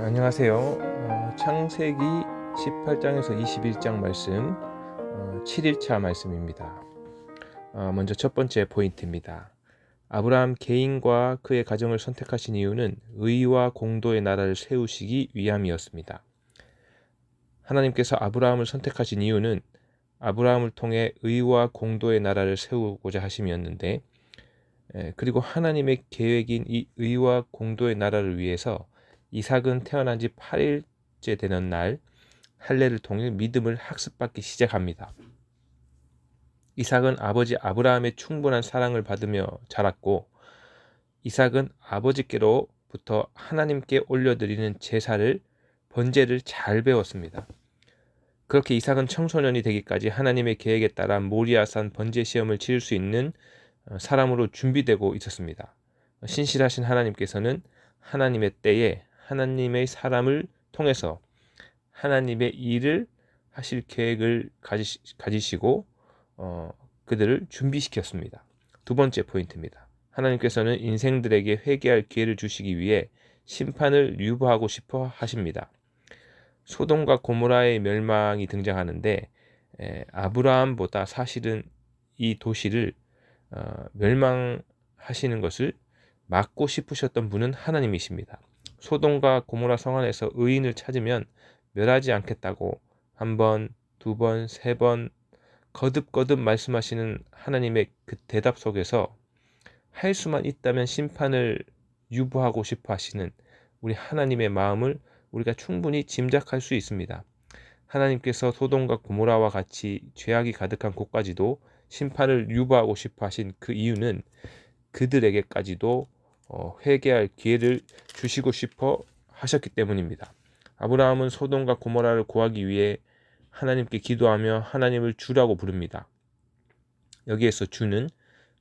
안녕하세요. 창세기 18장에서 21장 말씀 7일차 말씀입니다. 먼저 첫 번째 포인트입니다. 아브라함 개인과 그의 가정을 선택하신 이유는 의와 공도의 나라를 세우시기 위함이었습니다. 하나님께서 아브라함을 선택하신 이유는 아브라함을 통해 의와 공도의 나라를 세우고자 하심이었는데, 그리고 하나님의 계획인 이 의와 공도의 나라를 위해서 이삭은 태어난 지 8일째 되는 날 할례를 통해 믿음을 학습받기 시작합니다. 이삭은 아버지 아브라함의 충분한 사랑을 받으며 자랐고, 이삭은 아버지께로부터 하나님께 올려드리는 제사를 번제를 잘 배웠습니다. 그렇게 이삭은 청소년이 되기까지 하나님의 계획에 따라 모리아산 번제 시험을 치를 수 있는 사람으로 준비되고 있었습니다. 신실하신 하나님께서는 하나님의 때에 하나님의 사람을 통해서 하나님의 일을 하실 계획을 가지시고 그들을 준비시켰습니다. 두 번째 포인트입니다. 하나님께서는 인생들에게 회개할 기회를 주시기 위해 심판을 유보하고 싶어 하십니다. 소돔과 고모라의 멸망이 등장하는데, 아브라함보다 사실은 이 도시를 멸망하시는 것을 막고 싶으셨던 분은 하나님이십니다. 소돔과 고모라 성 안에서 의인을 찾으면 멸하지 않겠다고 한 번, 두 번, 세 번 거듭거듭 말씀하시는 하나님의 그 대답 속에서 할 수만 있다면 심판을 유보하고 싶어 하시는 우리 하나님의 마음을 우리가 충분히 짐작할 수 있습니다. 하나님께서 소돔과 고모라와 같이 죄악이 가득한 곳까지도 심판을 유보하고 싶어 하신 그 이유는 그들에게까지도 회개할 기회를 주시고 싶어 하셨기 때문입니다. 아브라함은 소돔과 고모라를 구하기 위해 하나님께 기도하며 하나님을 주라고 부릅니다. 여기에서 주는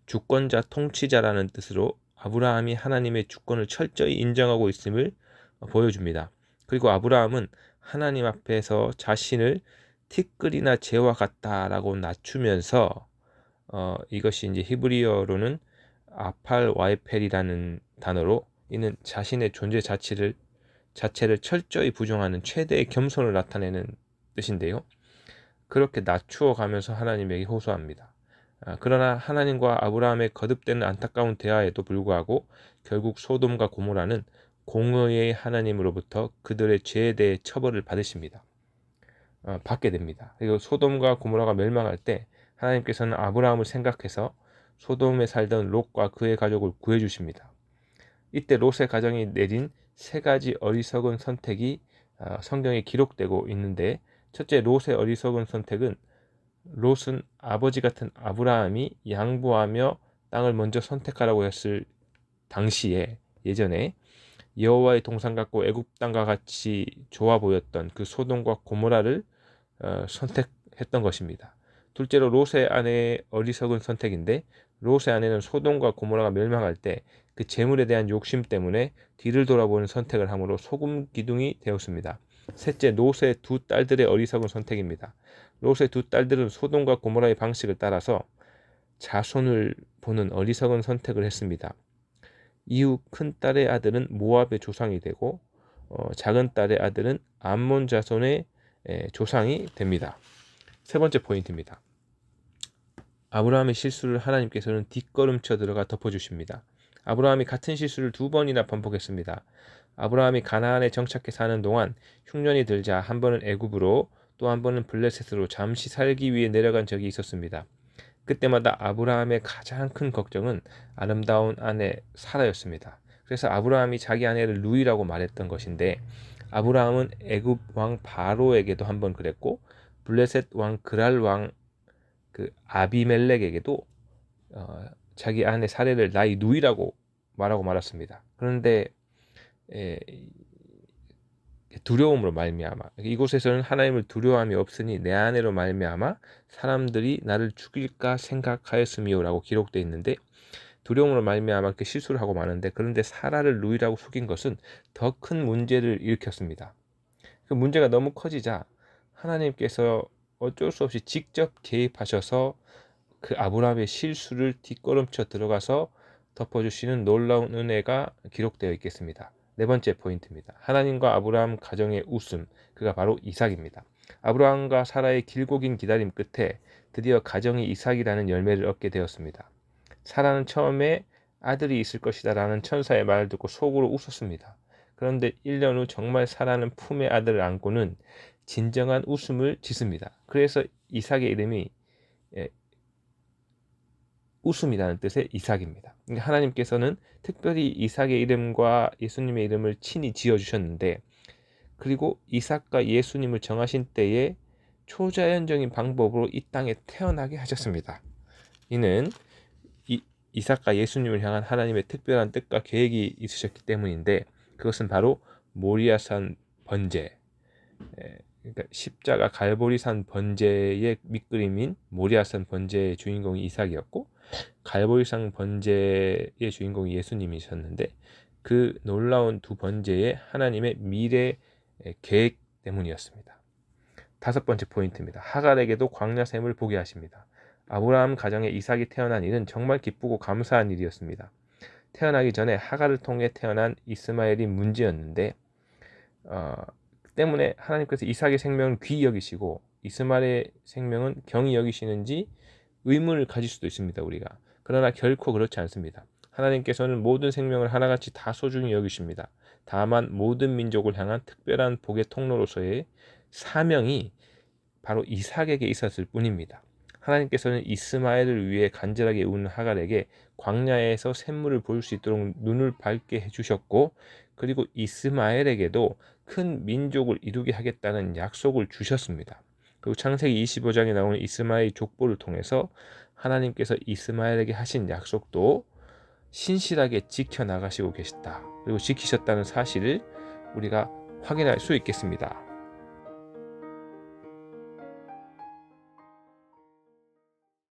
주권자, 통치자라는 뜻으로 아브라함이 하나님의 주권을 철저히 인정하고 있음을 보여줍니다. 그리고 아브라함은 하나님 앞에서 자신을 티끌이나 재와 같다라고 낮추면서 이것이 이제 히브리어로는 아팔 와이펠이라는 단어로 이는 자신의 존재 자체를 철저히 부정하는 최대의 겸손을 나타내는 뜻인데요. 그렇게 낮추어 가면서 하나님에게 호소합니다. 그러나 하나님과 아브라함의 거듭되는 안타까운 대화에도 불구하고 결국 소돔과 고모라는 공의의 하나님으로부터 그들의 죄에 대해 처벌을 받게 됩니다. 그리고 소돔과 고모라가 멸망할 때 하나님께서는 아브라함을 생각해서 소돔에 살던 롯과 그의 가족을 구해주십니다. 이때 롯의 가정이 내린 세 가지 어리석은 선택이 성경에 기록되고 있는데, 첫째, 롯의 어리석은 선택은 롯은 아버지 같은 아브라함이 양보하며 땅을 먼저 선택하라고 했을 당시에 예전에 여호와의 동산 같고 애굽 땅과 같이 좋아 보였던 그 소돔과 고모라를 선택했던 것입니다. 둘째로 롯의 아내의 어리석은 선택인데, 롯의 아내는 소돔과 고모라가 멸망할 때 그 재물에 대한 욕심 때문에 뒤를 돌아보는 선택을 함으로 소금 기둥이 되었습니다. 셋째, 롯의 두 딸들의 어리석은 선택입니다. 롯의 두 딸들은 소돔과 고모라의 방식을 따라서 자손을 보는 어리석은 선택을 했습니다. 이후 큰 딸의 아들은 모압의 조상이 되고 작은 딸의 아들은 암몬 자손의 조상이 됩니다. 세 번째 포인트입니다. 아브라함의 실수를 하나님께서는 뒷걸음쳐 들어가 덮어주십니다. 아브라함이 같은 실수를 두 번이나 반복했습니다. 아브라함이 가나안에 정착해 사는 동안 흉년이 들자 한 번은 애굽으로 또 한 번은 블레셋으로 잠시 살기 위해 내려간 적이 있었습니다. 그때마다 아브라함의 가장 큰 걱정은 아름다운 아내 사라였습니다. 그래서 아브라함이 자기 아내를 루이라고 말했던 것인데, 아브라함은 애굽 왕 바로에게도 한 번 그랬고 블레셋 왕 그랄 왕 그 아비멜렉에게도 자기 아내 사례를 나의 누이라고 말하고 말았습니다. 그런데 두려움으로 말미암아, 이곳에서는 하나님을 두려움이 없으니 내 아내로 말미암아 사람들이 나를 죽일까 생각하였음이요라고 기록되어 있는데, 두려움으로 말미암아 그 실수를 하고 마는데, 그런데 사라를 누이라고 속인 것은 더 큰 문제를 일으켰습니다. 그 문제가 너무 커지자 하나님께서 어쩔 수 없이 직접 개입하셔서 그 아브라함의 실수를 뒷걸음쳐 들어가서 덮어주시는 놀라운 은혜가 기록되어 있겠습니다. 네 번째 포인트입니다. 하나님과 아브라함 가정의 웃음, 그가 바로 이삭입니다. 아브라함과 사라의 길고 긴 기다림 끝에 드디어 가정이 이삭이라는 열매를 얻게 되었습니다. 사라는 처음에 아들이 있을 것이다 라는 천사의 말을 듣고 속으로 웃었습니다. 그런데 1년 후 정말 사라는 품에 아들을 안고는 진정한 웃음을 짓습니다. 그래서 이삭의 이름이 웃음이라는 뜻의 이삭입니다. 하나님께서는 특별히 이삭의 이름과 예수님의 이름을 친히 지어주셨는데, 그리고 이삭과 예수님을 정하신 때에 초자연적인 방법으로 이 땅에 태어나게 하셨습니다. 이는 이삭과 예수님을 향한 하나님의 특별한 뜻과 계획이 있으셨기 때문인데, 그것은 바로 모리아산 번제, 그러니까 십자가 갈보리산 번제의 밑그림인 모리아산 번제의 주인공이 이삭이었고, 갈보리산 번제의 주인공이 예수님이셨는데, 그 놀라운 두 번제의 하나님의 미래 계획 때문이었습니다. 다섯 번째 포인트입니다. 하갈에게도 광야샘을 보게 하십니다. 아브라함 가정에 이삭이 태어난 일은 정말 기쁘고 감사한 일이었습니다. 태어나기 전에 하갈을 통해 태어난 이스마엘이 문제였는데, 때문에 하나님께서 이삭의 생명을 귀히 여기시고 이스마엘의 생명은 경히 여기시는지 의문을 가질 수도 있습니다. 우리가. 그러나 결코 그렇지 않습니다. 하나님께서는 모든 생명을 하나같이 다 소중히 여기십니다. 다만 모든 민족을 향한 특별한 복의 통로로서의 사명이 바로 이삭에게 있었을 뿐입니다. 하나님께서는 이스마엘을 위해 간절하게 우는 하갈에게 광야에서 샘물을 볼 수 있도록 눈을 밝게 해주셨고, 그리고 이스마엘에게도 큰 민족을 이루게 하겠다는 약속을 주셨습니다. 그리고 창세기 25장에 나오는 이스마엘 족보를 통해서 하나님께서 이스마엘에게 하신 약속도 신실하게 지켜나가시고 계셨다, 그리고 지키셨다는 사실을 우리가 확인할 수 있겠습니다.